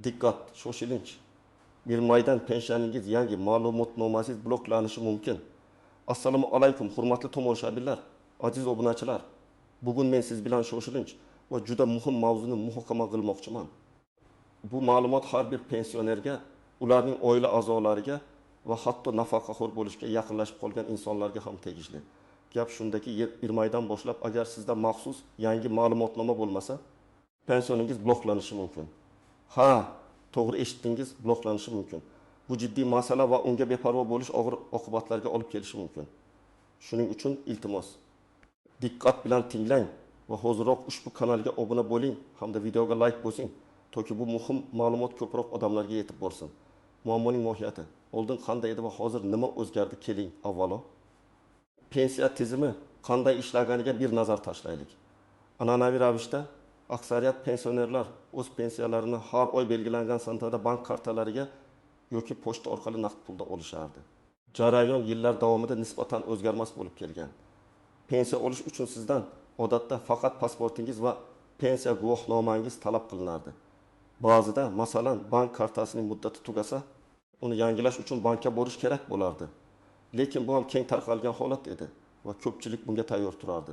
Diqqat, shoshilinch. Bir maydan pensioningiz yangi ma'lumotnomasiz bloklanishi mumkin. Assalomu alaykum, hurmatli tomoshabinlar, aziz obunachilar. Bugun men siz bilan shoshilinch va juda muhim mavzuni muhokama qilmoqchiman. Bu ma'lumot har bir pensionerga, ularning oila a'zolariga va hatto nafaqaxo'r bo'lishga yaqinlashib qolgan insonlarga ham tegishli. Gap shundaki, bir maydan boshlab agar sizda maxsus yangi ma'lumotnoma bo'lmasa, pensioningiz bloklanishi mumkin. Ha, to'g'ri eshitdingiz, bloklanishi mumkin. Bu jiddiy masala va unga beparvo bo'lish og'ir oqibatlarga olib kelishi mumkin. Shuning uchun iltimos, diqqat bilan tinglang va hoziroq ushbu kanalga obuna bo'ling hamda videoga like bosing, toki bu muhim ma'lumot ko'proq odamlarga yetib borsin. Muammoning mohiyati, oldin qanday edi va hozir nima o'zgardi, keling avvalo pensiya tizimi qanday ishlaganiga bir nazar tashlaylik. An'anaviy ravishda aksariyat pensionerlar o'z pensiyalarini har oy belgilangan sanada bank kartalariga yoki pochta orqali naqd pulda olishardi. Jarayon yillar davomida nisbatan o'zgarmas bo'lib kelgan. Pensiya olish uchun sizdan odatda faqat pasportingiz va pensiya guvohnomangiz talab qilinardi. Ba'zida, masalan, bank kartasining muddati tugasa, uni yangilash uchun bankka borish kerak bo'lardi. Lekin bu ham keng tarqalgan holat edi va ko'pchilik bunga tayyor turardi.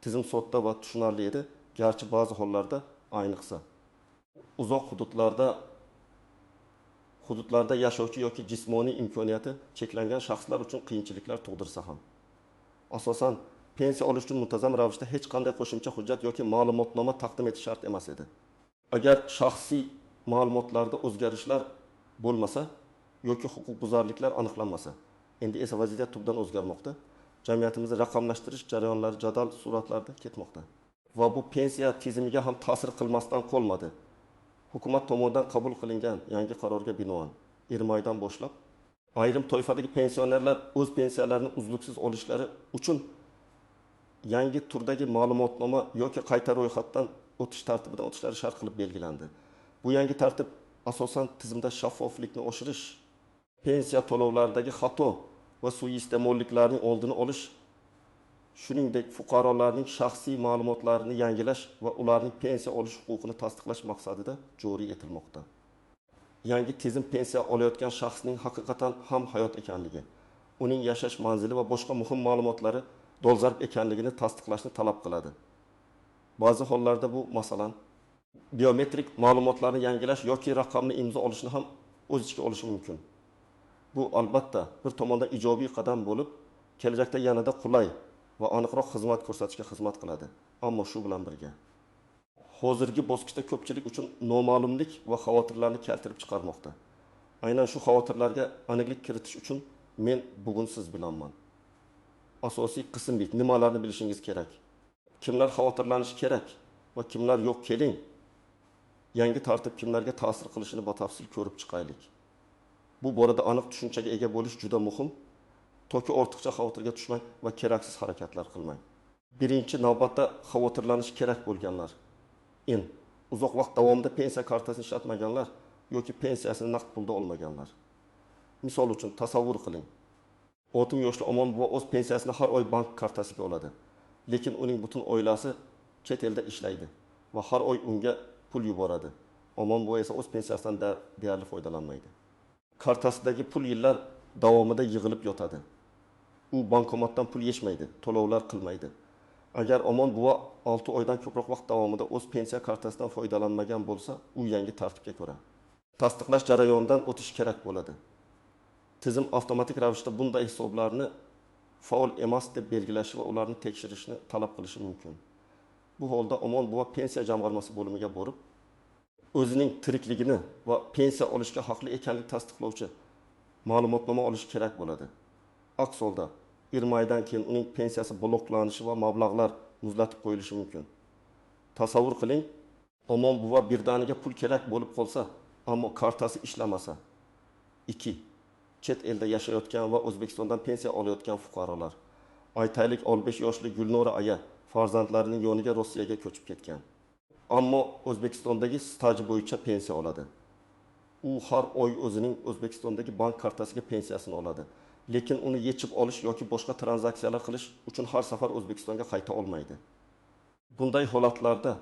Tizim sodda va tushunarli edi, garchi ba'zi hollarda, ayniqsa uzoq hududlarda yashovchi yoki jismoniy imkoniyati cheklangan shaxslar uchun qiyinchiliklar tug'dirsa ham. Asosan pensiya olish uchun muntazam ravishda hech qanday qo'shimcha hujjat yoki ma'lumotnoma taqdim etish shart emas edi. Agar shaxsiy ma'lumotlarda o'zgarishlar bo'lmasa yoki huquqbuzarliklar aniqlanmasa, endi esa vaziyat tubdan o'zgarmoqda. Jamiyatimizni raqamlashtirish jarayonlari jadal suratlarda ketmoqda. Va bu pensiya tizimiga ham ta'sir qilmasdan qolmadi. Hukumat tomonidan qabul qilingan yangi qarorga binoan 20 oydan boshlab ayrim toifadagi pensionerlar o'z pensiyalarini uzluksiz olishlari uchun yangi turdagi ma'lumotnoma yoki qayta ro'yxatdan o'tish tartibidan o'tishlari shart qilib belgilandi. Bu yangi tartib asosan tizimda shaffoflikni oshirish, pensiya to'lovlaridagi xato va suiiste'molliklarning oldini olish, shuningdek fuqarolarning shaxsiy ma'lumotlarini yangilash va ularning pensiya olish huquqini tasdiqlash maqsadida joriy etilmoqda. Yangi tizim pensiya olayotgan shaxsning haqiqatan ham hayot ekanligi, uning yashash manzili va boshqa muhim ma'lumotlari dolzarb ekanligini tasdiqlashni talab qiladi. Ba'zi hollarda bu, masalan, biometrik ma'lumotlarni yangilash yoki raqamli imzo olishni ham o'z ichiga olishi mumkin. Bu albatta bir tomondan ijobiy qadam bo'lib, kelajakda yanada qulay va aniqroq xizmat ko'rsatishga xizmat qiladi. Ammo shu bilan birga, hozirgi bosqichda ko'pchilik uchun noma'lumlik va xavotirlarni keltirib chiqarmoqda. Aynan shu xavotirlarga aniqlik kiritish uchun men bugun siz bilanman. Asosiy qismlik nimalarni bilishingiz kerak? Kimlar xavotirlanishi kerak va kimlar yo'q, keling. Yangi tartib kimlarga ta'sir qilishini batafsil ko'rib chiqaylik. Bu borada aniq tushunchaga ega bo'lish juda muhim. Toki ortiqcha xavotirga tushmang va keraksiz harakatlar qilmang. Birinchi navbatda xavotirlanish kerak bo'lganlar. Uzoq vaqt davomida pensiya kartasini ishlatmaganlar yoki pensiyasini naqd pulda olmaganlar. Misol uchun tasavvur qiling. 60 yoshli Omon buva o'z pensiyasini har oy bank kartasiga oladi. Lekin uning butun oilasi chet elda ishlaydi va har oy unga pul yuboradi. Omon buva esa o'z pensiyasidan deyarli foydalanmaydi. Kartasidagi pul yillar davomida yig'ilib yotadi. U bankomatdan pul yechmaydi, to'lovlar qilmaydi. Agar Omon buva 6 oydan ko'proq vaqt davomida o'z pensiya kartasidan foydalanmagan bo'lsa, u yangi tartibga ko'ra tasdiqlash jarayonidan o'tish kerak bo'ladi. Tizim avtomatik ravishda bunday hisoblarni faol emas deb belgilashi va ularni tekshirishni talab qilishi mumkin. Bu holda Omon buva pensiya jamg'armasi bo'limiga borib, o'zining tirikligini va pensiya olishga haqli ekanligini tasdiqlovchi ma'lumotnoma olish kerak bo'ladi. Aks holda 20 oydan keyin uning pensiyasi bloklanishi va mablag'lar muzlatib qo'yilishi mumkin. Tasavvur qiling, Omon buva birdaniga pul kerak bo'lib qolsa, ammo kartasi ishlamasa. 2. Chet elda yashayotgan va O'zbekistondan pensiya olayotgan fuqarolar. Aytaylik 15 yoshli Gulnora aya farzandlarining yoniga Rossiyaga ko'chib ketgan. Ammo O'zbekistondagi staji bo'yicha pensiya oladi. U har oy o'zining O'zbekistondagi bank kartasiga pensiyasini oladi. Lekin uni yechib olish yoki boshqa tranzaksiyalar qilish uchun har safar O'zbekistonga qayta olmaydi. Bunday holatlarda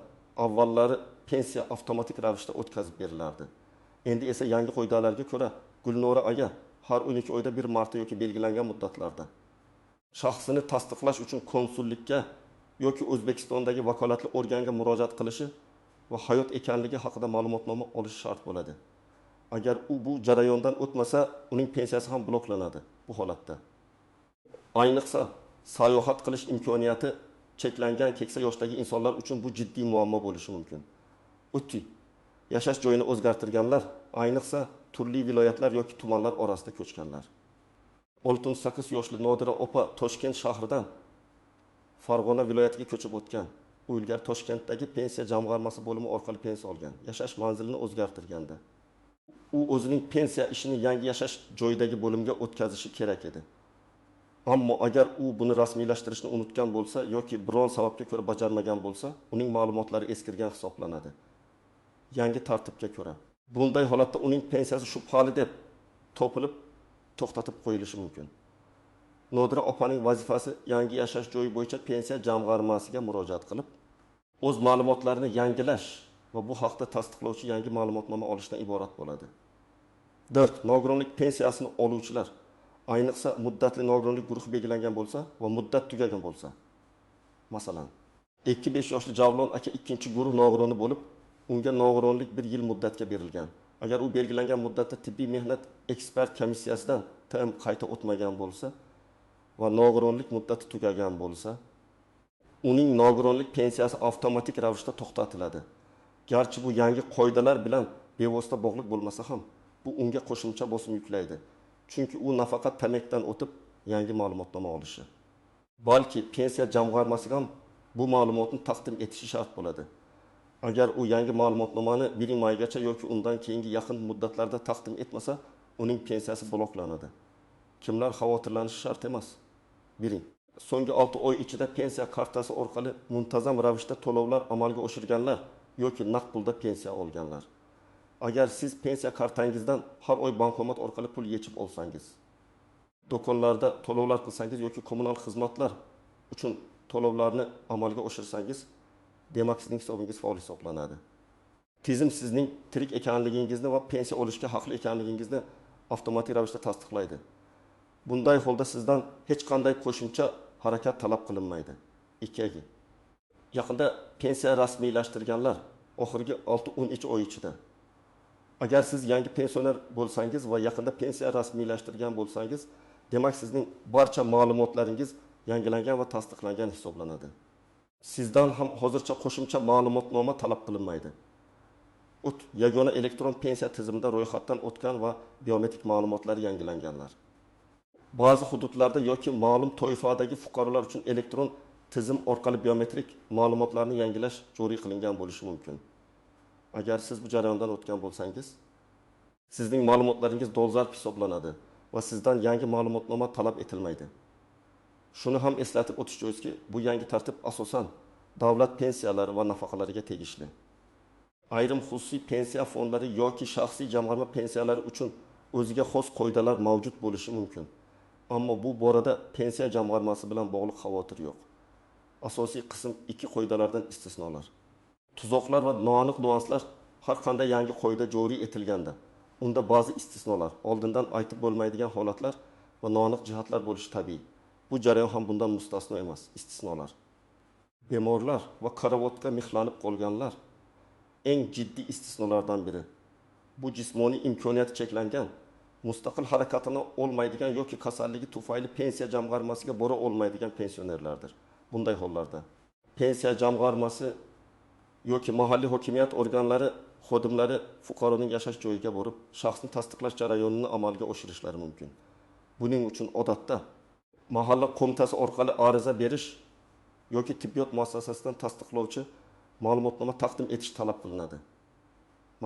avvallari pensiya avtomatik ravishda o'tkazib berilardi. Endi esa yangi qoidalarga ko'ra Gulnora aya har 12 oyda bir marta yoki belgilangan muddatlarda shaxsini tasdiqlash uchun konsullikka yoki O'zbekistondagi vakolatli organga murojaat qilishi va hayot ekanligi haqida ma'lumotnoma olishi shart bo'ladi. Agar u bu jarayondan o'tmasa, uning pensiyasi ham bloklanadi bu holatda. Ayniqsa, sayohat qilish imkoniyati cheklangan keksa yoshdagi insonlar uchun bu jiddiy muammo bo'lishi mumkin. O'tdi. Yashash joyini o'zgartirganlar, ayniqsa turli viloyatlar yoki tumanlar orasida ko'chganlar. 68 yoshli Nodira opa Toshkent shahridan Farg'ona viloyatiga ko'chib o'tgan. U ilgari Toshkentdagi pensiya jamg'armasi bo'limi orqali pensiya olgan. Yashash manzilini o'zgartirganda u o'zining pensiya ishini yangi yashash joyidagi bo'limga o'tkazishi kerak edi. Ammo agar u buni rasmiylashtirishni unutgan bo'lsa yoki biron sababga ko'ra bajarmagan bo'lsa, uning ma'lumotlari eskirgan hisoblanadi. Yangi tartibga ko'ra bunday holatda uning pensiyasi shubhali deb topilib to'xtatib qo'yilishi mumkin. Nodira opaning vazifasi yangi yashash joyi bo'yicha pensiya jamg'armasiga murojaat qilib, o'z ma'lumotlarini yangilash va bu haqda tasdiqlovchi yangi ma'lumotnoma olishdan iborat bo'ladi. 4. Nogironlik pensiyasini oluvchilar, ayniqsa muddatli nogironlik guruhi belgilangan bo'lsa va muddat tugagan bo'lsa. Masalan, 2-5 yoshli Javlon aka ikkinchi guruh nogironi bo'lib, unga nogironlik 1 yil muddatga berilgan. Agar u belgilangan muddatda tibbiy mehnat ekspert komissiyasidan TM qayta o'tmagan bo'lsa va nogironlik muddati tugagan bo'lsa, uning nogironlik pensiyasi avtomatik ravishda to'xtatiladi. Garchi bu yangi qoidalar bilan bevosita bog'liq bo'lmasa ham, bu unga qo'shimcha bosim yuklaydi. Chunki u nafaqat tamekdan o'tib yangi ma'lumotnoma olishi, balki pensiya jamg'armasiga ham bu ma'lumotni taqdim etishi shart bo'ladi. Agar u yangi ma'lumotnomani 1 maygacha yoki undan keyingi yaqin muddatlarda taqdim etmasa, uning pensiyasi bloklanadi. Kimlar xavotirlanishi shart emas. Biring, so'nggi 6 oy ichida pensiya kartasi orqali muntazam ravishda to'lovlar amalga oshirganlar yoki naqd pulda pensiya olganlar. Agar siz pensiya kartangizdan har oy bankomat orqali pul yechib olsangiz, do'konlarda to'lovlar qilsangiz yoki kommunal xizmatlar uchun to'lovlarni amalga oshirsangiz, demak sizning hisobingiz faol hisoblanadi. Tizim sizning tirik ekanligingizni va pensiya olishga haqli ekanligingizni avtomatik ravishda tasdiqlaydi. Bunday holda sizdan hech qanday qo'shimcha harakat talab qilinmaydi. 2. Yaqinda pensiya rasmiylashtirganlar oxirgi 6-12 oy ichida. Agar siz yangi pensioner bo'lsangiz va yaqinda pensiya rasmiylashtirgan bo'lsangiz, demak sizning barcha ma'lumotlaringiz yangilangan va tasdiqlangan hisoblanadi. Sizdan ham hozircha qo'shimcha ma'lumotnoma talab qilinmaydi. Yagona elektron pensiya tizimida ro'yxatdan o'tgan va biometrik ma'lumotlar yangilanganlar. Ba'zi hududlarda yoki ma'lum toifadagi fuqarolar uchun elektron tizim orqali biometrik ma'lumotlarni yangilash joriy qilingan bo'lishi mumkin. Agar siz bu jarayondan o'tgan bo'lsangiz, sizning ma'lumotlaringiz dolzarb hisoblanadi va sizdan yangi ma'lumotnoma talab etilmaydi. Shuni ham eslatib o'tish joizki, bu yangi tartib asosan davlat pensiyalari va nafaqalariga tegishli. Ayrim xususiy pensiya fondlari yoki shaxsiy jamg'arma pensiyalari uchun o'ziga xos qoidalar mavjud bo'lishi mumkin. Ammo bu borada pensiya jamg'armasi bilan bog'liq xavotir yo'q. Asosiy qism 2 qoidalardan istisnolar. Tuzoqlar va noaniq nuanslar har qanday yangi qoida joriy etilganda, unda ba'zi istisnolar, oldindan aytib bo'lmaydigan holatlar va noaniq jihatlar bo'lishi tabiiy. Bu jarayon ham bundan mustasno emas, istisnolar. Bemorlar va karavotga mixlanib qolganlar eng jiddiy istisnolardan biri. Bu jismoniy imkoniyati cheklangan, mustaqil harakatini olmaydigan yoki kasalligi tufayli pensiya jamg'armasiga bora olmaydigan pensionerlardir. Bunday hollarda pensiya jamg'armasi yoki mahalliy hokimiyat organlari xodimlari fuqaroning yashash joyiga borib, shaxsni tasdiqlash jarayonini amalga oshirishlari mumkin. Buning uchun odatda mahalla qo'mitasi orqali ariza berish yoki tibbiyot muassasasidan tasdiqlovchi ma'lumotnoma taqdim etish talab qilinadi.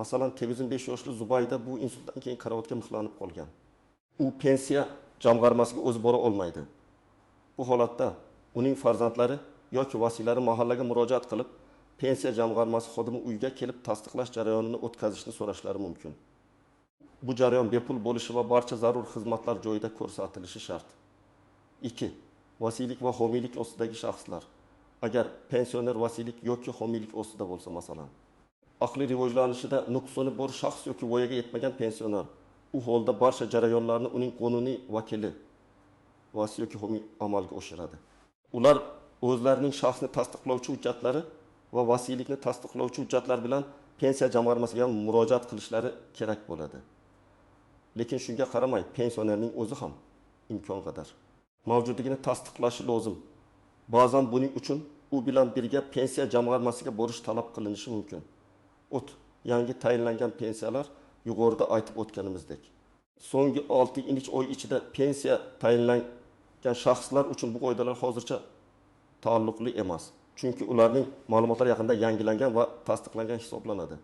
Masalan, 5 yoshli Zubayda bu insultdan keyin karavotga mixlanib qolgan. U pensiya jamg'armasiga o'zi bora olmaydi. Bu holatda uning farzandlari yoki vasiylari mahallaga murojaat qilib, pensiya jamg'armasi xodimi uyga kelib tasdiqlash jarayonini o'tkazishni so'rashlari mumkin. Bu jarayon bepul bo'lishi va barcha zarur xizmatlar joyida ko'rsatilishi shart. 2. Vasiylik va homiylik ostidagi shaxslar. Agar pensioner vasiylik yoki homiylik ostida bo'lsa, masalan, aqliy rivojlanishida nuqsoni bor shaxs yoki voyaga yetmagan pensioner u holda barcha jarayonlarni uning qonuniy vakili vasi yoki homiy amalga oshiradi. Ular o'zlarining shaxsni tasdiqlovchi hujjatlari va vasiylikni tasdiqlovchi hujjatlar bilan pensiya jamg'armasiga murojaat qilishlari kerak bo'ladi. Lekin shunga qaramay, pensionerning o'zi ham imkon qadar mavjudligini tasdiqlashi lozim. Ba'zan buning uchun u bilan birga pensiya jamg'armasiga borish talab qilinishi mumkin. Yangi tayinlangan pensiyalar yuqorida aytib o'tganimizdek, so'nggi 6 oy ichida pensiya tayinlangan shaxslar uchun bu qoidalar hozircha taalluqli emas. Chunki ularning ma'lumotlari yaqinda yangilangan va tasdiqlangan hisoblanadi.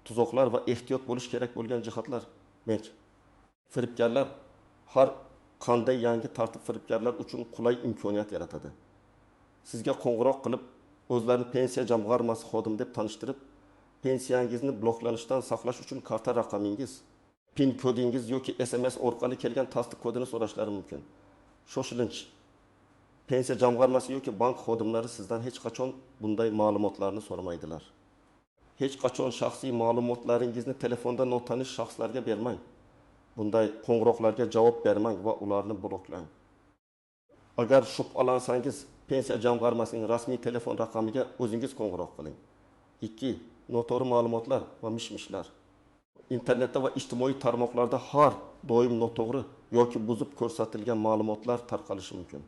Tuzoqlar va ehtiyot bo'lish kerak bo'lgan jihatlar mavjud. Firibgarlar har qanday yangi tartib firibgarlar uchun qulay imkoniyat yaratadi. Sizga qo'ng'iroq qilib, o'zlarini pensiya jamg'armasi xodimi deb tanishtirib, pensiyangizni bloklanishdan saqlash uchun karta raqamingiz, PIN kodingiz yoki SMS orqali kelgan tasdiq kodini so'rashlari mumkin. Shoshilinch. Pensiya jamg'armasi yoki bank xodimlari sizdan hech qachon bunday ma'lumotlarni so'ramaydilar. Hech qachon shaxsiy ma'lumotlaringizni telefonda notanish shaxslarga bermang. Bunday qo'ng'iroqlarga javob bermang va ularni bloklang. Agar shubhalansangiz, pensiya jamg'armasining rasmiy telefon raqamiga o'zingiz qo'ng'iroq qiling. 2. Noto'g'ri ma'lumotlar va mish-mishlar. Internetda va ijtimoiy tarmoqlarda har doim noto'g'ri yoki buzib ko'rsatilgan ma'lumotlar tarqalishi mumkin.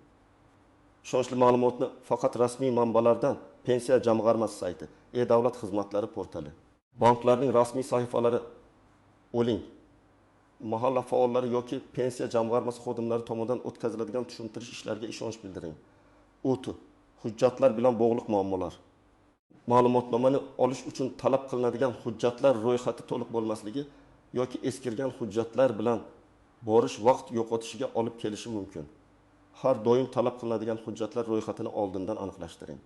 Ishonchli ma'lumotni faqat rasmiy manbalardan, pensiya jamg'armasi sayti, e-davlat xizmatlari portali, banklarning rasmiy sahifalari oling. Mahalla faollari yoki pensiya jamg'armasi xodimlari tomonidan o'tkaziladigan tushuntirish ishlariga ishonch bildiring. Hujjatlar bilan bog'liq muammolar. Ma'lumotnomani olish uchun talab qilinadigan hujjatlar ro'yxati to'liq bo'lmasligi yoki eskirgan hujjatlar bilan borish vaqt yo'qotishiga olib kelishi mumkin. Har doim talab qilinadigan hujjatlar ro'yxatini oldindan aniqlashtiring.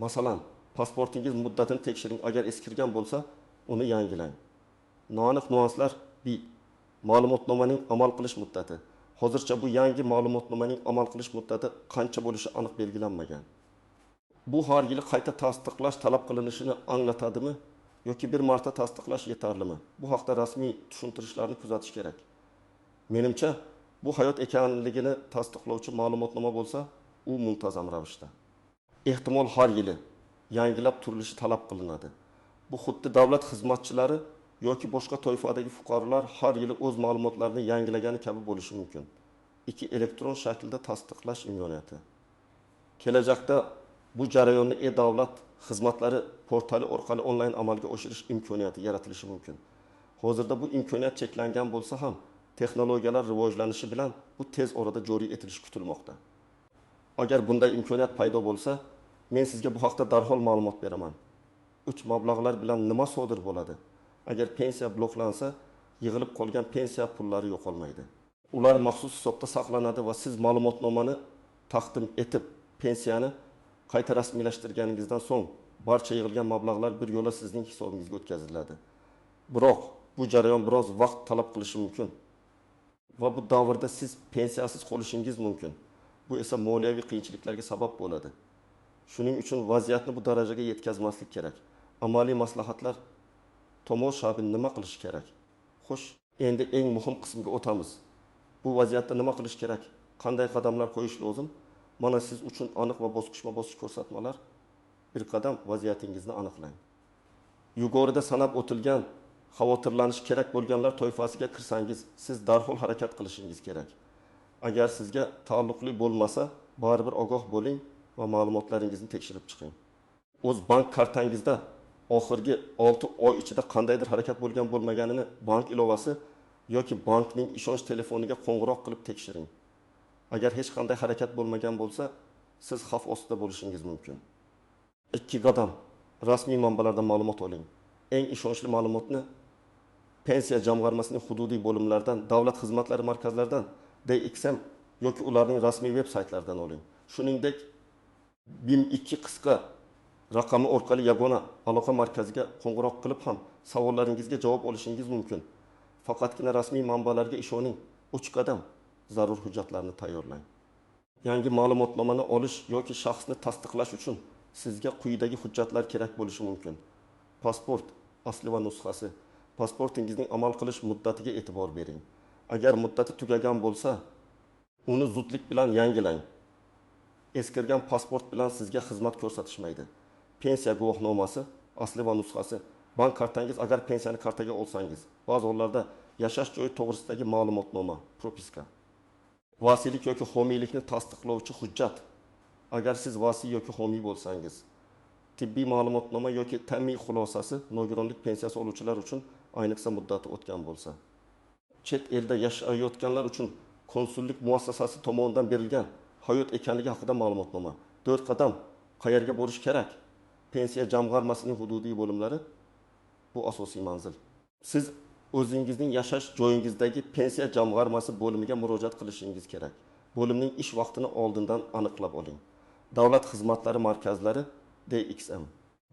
Masalan, pasportingiz muddatini tekshiring. Agar eskirgan bo'lsa, uni yangilang. Noaniq nuanslar B. Ma'lumotnomaning amal qilish muddati. Hozircha bu yangi ma'lumotnomaning amal qilish muddati qancha bo'lishi aniq belgilanmagan. Bu har yili qayta tasdiqlash talab qilinishini anglatadimi yoki bir marta tasdiqlash yetarlimi? Bu haqda rasmiy tushuntirishlarni kuzatish kerak. Menimcha, bu hayot ekanligini tasdiqlovchi ma'lumotnoma bo'lsa, u muntazam ravishda. Ehtimol har yili yangilab turilishi talab qilinadi. Bu xuddi davlat xizmatchilari yoki boshqa toifadagi fuqarolar har yili o'z ma'lumotlarini yangilagani kabi bo'lishi mumkin. 2. Elektron shaklda tasdiqlash imkoniyati. Kelajakda bu jarayonni e-davlat xizmatlari portali orqali onlayn amalga oshirish imkoniyati yaratilishi mumkin. Hozirda bu imkoniyat cheklangan bo'lsa ham, texnologiyalar rivojlanishi bilan bu tez orada joriy etilishi kutilmoqda. Agar bunday imkoniyat paydo bo'lsa, men sizga bu haqda darhol ma'lumot beraman. 3. Mablag'lar bilan nima sodir bo'ladi? Agar pensiya bloklansa, yig'ilib qolgan pensiya pullari yo'qolmaydi. Ular maxsus hisobda saqlanadi va siz ma'lumotnomani taqdim etib, pensiyani qayta rasmiylashtirganingizdan so'ng barcha yig'ilgan mablag'lar bir yo'la sizning hisobingizga o'tkaziladi. Biroq bu jarayon biroz vaqt talab qilishi mumkin va bu davrda siz pensiyasiz qolishingiz mumkin. Bu esa moliyaviy qiyinchiliklarga sabab bo'ladi. Shuning uchun vaziyatni bu darajaga yetkazmaslik kerak. Amaliy maslahatlar tomoshabin nima qilish kerak? Xo'sh, endi eng muhim qismga o'tamiz. Bu vaziyatda nima qilish kerak? Qanday qadamlar qo'yish lozim? Mana siz uchun aniq va bosqichma-bosqich ko'rsatmalar. Bir qadam vaziyatingizni aniqlang. Yuqorida sanab o'tilgan xavotirlanish kerak bo'lganlar toifasiga kirsangiz, siz darhol harakat qilishingiz kerak. Agar sizga taalluqli bo'lmasa, baribir ogoh bo'ling va ma'lumotlaringizni tekshirib chiqing. O'z bank kartangizda oxirgi 6 oy ichida qandaydir harakat bo'lgan bo'lmaganini bank ilovasi yoki bankning ishonch telefoniga qo'ng'iroq qilib tekshiring. Agar hech qanday harakat bo'lmagan bo'lsa, siz xavf ostida bo'lishingiz mumkin. 2 qadam rasmiy manbalardan ma'lumot oling. Eng ishonchli ma'lumotni pensiya jamg'armasining hududiy bo'limlaridan, davlat xizmatlari markazlaridan, DXM yoki ularning rasmiy veb-saytlaridan oling. Shuningdek, BIM2 qisqa raqami orqali yagona aloqa markaziga qo'ng'iroq qilib ham savollaringizga javob olishingiz mumkin. Faqatgina rasmiy manbalarga ishoning. 3 qadam zarur hujjatlarni tayyorlang. Yangi ma'lumotnomani olish yoki shaxsni tasdiqlash uchun sizga quyidagi hujjatlar kerak bo'lishi mumkin. pasport asli va nusxasi. Pasportingizning amal qilish muddatiga e'tibor bering. Agar muddati tugagan bo'lsa, uni zudlik bilan yangilang. Eskirgan pasport bilan sizga xizmat ko'rsatishmaydi. Pensiya guvohnomasi asli va nusxasi. Bank kartangiz agar pensiyani kartaga olsangiz, ba'zi hollarda yashash joyi to'g'risidagi ma'lumotnoma, propiska. Vasiylik yoki homiylikni tasdiqlovchi hujjat. Agar siz vasiy yoki homiy bo'lsangiz, tibbiy ma'lumotnoma yoki ta'min xulosasi nogironlik pensiyasi oluvchilar uchun ayniqsa muddati o'tgan bo'lsa. Chet elda yashayotganlar uchun konsullik muassasasi tomonidan berilgan hayot ekanligi haqida ma'lumotnoma. 4 qadam qayerga borish kerak? Pensiya jamg'armasining hududiy bo'limlari bu asosiy manzil. Siz o'zingizning yashash joyingizdagi pensiya jamg'armasi bo'limiga murojaat qilishingiz kerak. Bo'limning ish vaqtini oldindan aniqlab oling. Davlat xizmatlari markazlari DXM.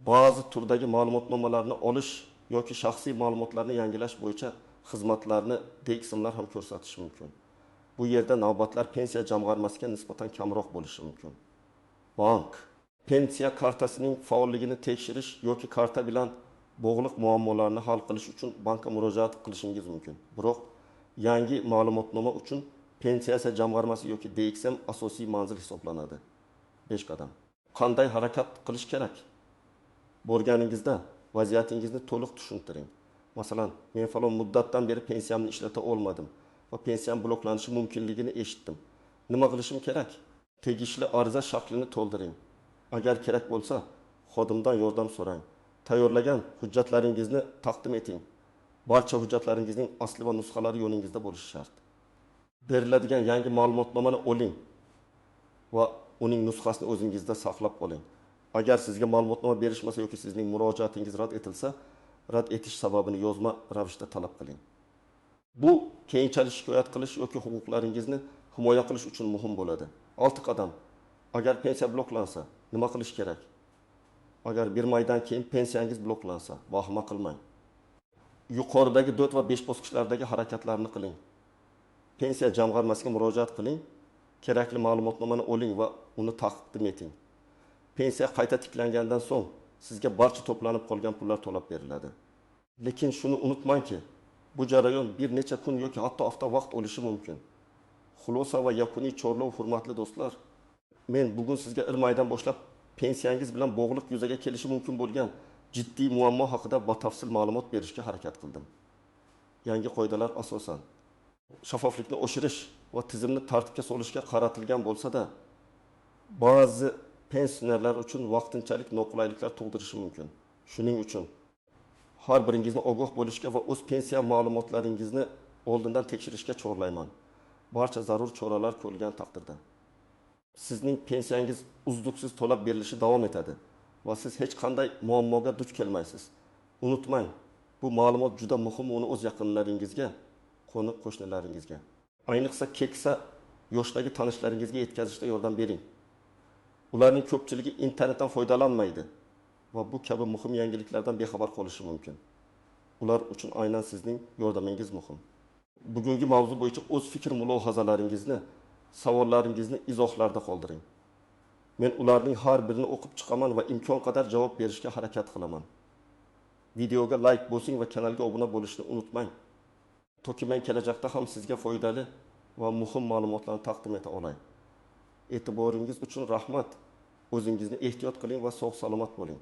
Ba'zi turdagi ma'lumotnomalarni olish yoki shaxsiy ma'lumotlarni yangilash bo'yicha xizmatlarni DXMlar ham ko'rsatishi mumkin. Bu yerda navbatlar pensiya jamg'armasiga nisbatan kamroq bo'lishi mumkin. Bank pensiya kartasining faolligini tekshirish yoki karta bilan bog'liq muammolarni hal qilish uchun bankka murojaat qilishingiz mumkin. Biroq yangi ma'lumotnoma uchun pensiya jamg'armasi yoki DXM asosiy manzil hisoblanadi. 5 qadam. Qanday harakat qilish kerak? Borganingizda vaziyatingizni to'liq tushuntiring. Masalan, men falon muddatdan beri pensiyamni ishlata olmadim va pensiyam bloklanishi mumkinligini eshitdim. Nima qilishim kerak? Tegishli ariza shaklini to'ldiring. Agar kerak bo'lsa, xodimdan yordam so'rang. Tayyorlagan hujjatlaringizni taqdim eting. Barcha hujjatlaringizning asli va nusxalari yoningizda bo'lishi shart. Beriladigan yangi ma'lumotnomani oling va uning nusxasini o'zingizda saqlab qoling. Agar sizga ma'lumotnoma berishmasa yoki sizning murojaatingiz rad etilsa, rad etish sababini yozma ravishda talab qiling. Bu keyinchalik shikoyat qilish yoki huquqlaringizni himoya qilish uchun muhim bo'ladi. 6 qadam. Agar pensiya bloklansa, nima qilish kerak? Agar bir maydan keyin pensiyangiz bloklansa, vahima qilmang. Yuqoridagi 4 va 5 bosqichlardagi harakatlarni qiling. Pensiya jamg'armasiga murojaat qiling. Kerakli ma'lumotnomani oling va uni taqdim eting. Pensiya qayta tiklangandan so'ng sizga barcha to'planib qolgan pullar to'lab beriladi. Lekin shuni unutmangki, bu jarayon bir necha kun yoki hatto hafta vaqt olishi mumkin. Xulosa va yakuniy chorlov, hurmatli do'stlar. Men bugun sizga ilmaydan boshlab pensiyangiz bilan bog'liq yuzaga kelishi mumkin bo'lgan jiddiy muammo haqida batafsil ma'lumot berishga harakat qildim. Yangi qoidalar asosan shaffoflikni oshirish va tizimni tartibga solishga qaratilgan bo'lsa-da, ba'zi pensionerlar uchun vaqtinchalik noqulayliklar tug'dirishi mumkin. Shuning uchun har biringizni ogoh bo'lishga va o'z pensiya ma'lumotlaringizni oldindan tekshirishga chorlayman. Barcha zarur choralar ko'rilgan taqdirda sizning pensiyangiz uzluksiz to'lab berilishi davom etadi va siz hech qanday muammoga duch kelmaysiz. Unutmang, bu ma'lumot juda muhim, uni o'z yaqinlaringizga, qo'shnilaringizga, ayniqsa keksa yoshdagi tanishlaringizga yetkazishda yordam bering. Ularning ko'pchiligi internetdan foydalanmaydi va bu kabi muhim yangiliklardan bexabar qolishi mumkin. Ular uchun aynan sizning yordamingiz muhim. Bugungi mavzu bo'yicha o'z fikr-mulohazalaringizni, savollaringizni izohlarda qoldiring. Men ularning har birini o'qib chiqaman va imkon qadar javob berishga harakat qilaman. Videoga like bosing va kanalga obuna bo'lishni unutmang. Toki men kelajakda ham sizga foydali va muhim ma'lumotlarni taqdim eta olay. E'tiboringiz uchun rahmat. O'zingizni ehtiyot qiling va sog' salomat bo'ling.